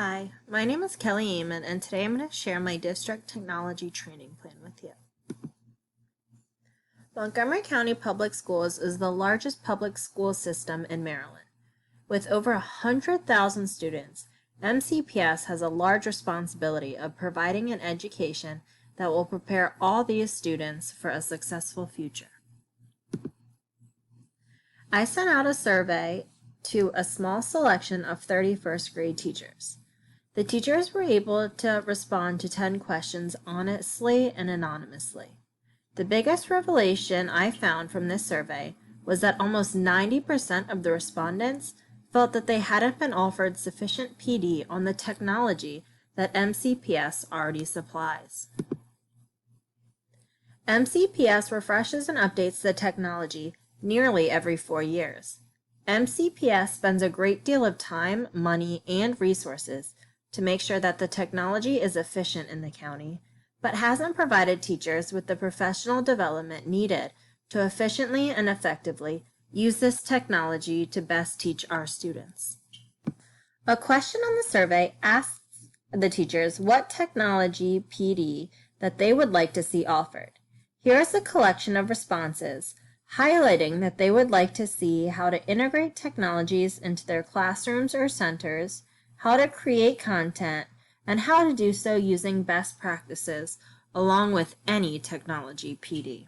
Hi, my name is Kelly Eamon, and today I'm going to share my district technology training plan with you. Montgomery County Public Schools is the largest public school system in Maryland. With over 100,000 students, MCPS has a large responsibility of providing an education that will prepare all these students for a successful future. I sent out a survey to a small selection of 31st grade teachers. The teachers were able to respond to 10 questions honestly and anonymously. The biggest revelation I found from this survey was that almost 90% of the respondents felt that they hadn't been offered sufficient PD on the technology that MCPS already supplies. MCPS refreshes and updates the technology nearly every 4 years. MCPS spends a great deal of time, money, and resources to make sure that the technology is efficient in the county, but hasn't provided teachers with the professional development needed to efficiently and effectively use this technology to best teach our students. A question on the survey asks the teachers what technology PD that they would like to see offered. Here's a collection of responses highlighting that they would like to see how to integrate technologies into their classrooms or centers, how to create content, and how to do so using best practices along with any technology PD.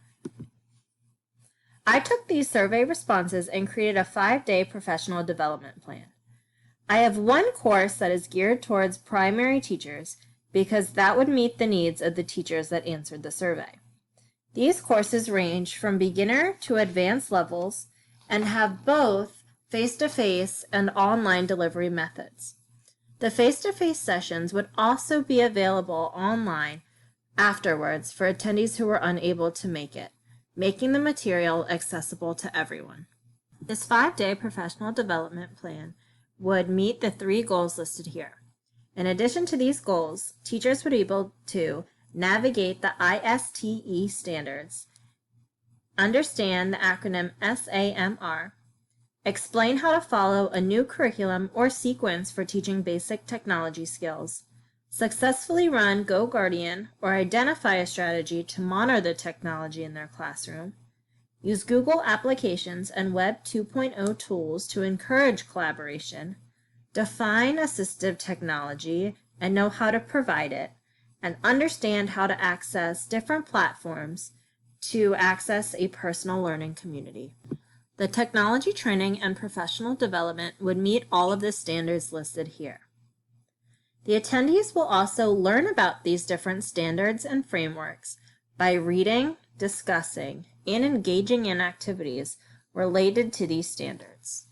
I took these survey responses and created a 5-day professional development plan. I have one course that is geared towards primary teachers because that would meet the needs of the teachers that answered the survey. These courses range from beginner to advanced levels and have both face-to-face and online delivery methods. The face-to-face sessions would also be available online afterwards for attendees who were unable to make it, making the material accessible to everyone. This 5-day professional development plan would meet the 3 goals listed here. In addition to these goals, teachers would be able to navigate the ISTE standards, understand the acronym SAMR, explain how to follow a new curriculum or sequence for teaching basic technology skills, successfully run GoGuardian or identify a strategy to monitor the technology in their classroom, use Google applications and Web 2.0 tools to encourage collaboration, define assistive technology and know how to provide it, and understand how to access different platforms to access a personal learning community. The technology training and professional development would meet all of the standards listed here. The attendees will also learn about these different standards and frameworks by reading, discussing, and engaging in activities related to these standards.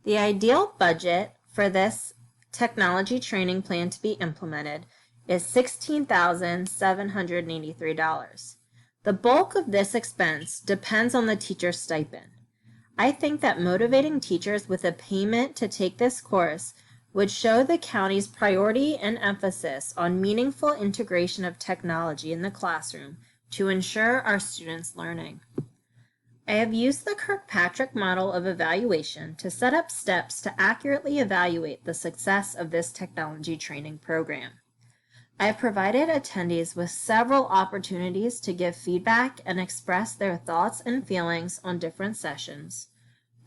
The ideal budget for this technology training plan to be implemented is $16,783. The bulk of this expense depends on the teacher's stipend. I think that motivating teachers with a payment to take this course would show the county's priority and emphasis on meaningful integration of technology in the classroom to ensure our students' learning. I have used the Kirkpatrick model of evaluation to set up steps to accurately evaluate the success of this technology training program. I have provided attendees with several opportunities to give feedback and express their thoughts and feelings on different sessions,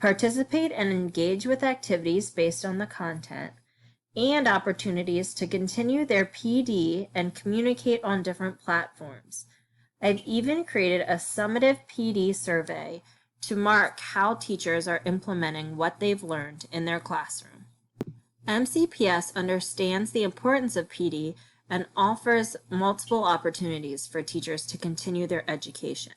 participate and engage with activities based on the content, and opportunities to continue their PD and communicate on different platforms. I've even created a summative PD survey to mark how teachers are implementing what they've learned in their classroom. MCPS understands the importance of PD and offers multiple opportunities for teachers to continue their education.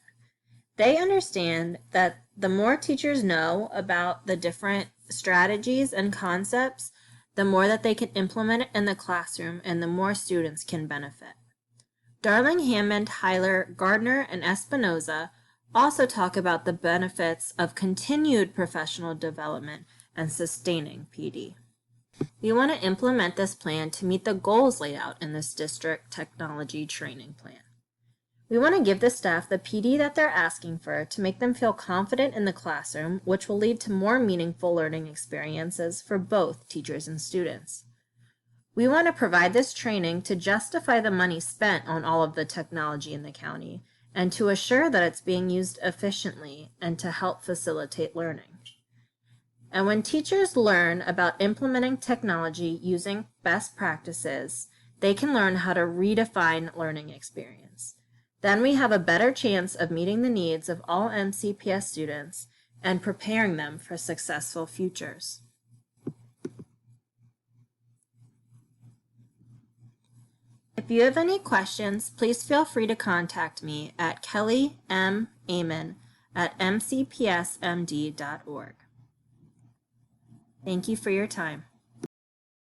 They understand that the more teachers know about the different strategies and concepts, the more that they can implement it in the classroom and the more students can benefit. Darling, Hammond, Hyler, Gardner, and Espinoza also talk about the benefits of continued professional development and sustaining PD. We want to implement this plan to meet the goals laid out in this district technology training plan. We want to give the staff the PD that they're asking for to make them feel confident in the classroom, which will lead to more meaningful learning experiences for both teachers and students. We want to provide this training to justify the money spent on all of the technology in the county and to assure that it's being used efficiently and to help facilitate learning. And when teachers learn about implementing technology using best practices, they can learn how to redefine learning experience. Then we have a better chance of meeting the needs of all MCPS students and preparing them for successful futures. If you have any questions, please feel free to contact me at kellymamon@mcpsmd.org. Thank you for your time.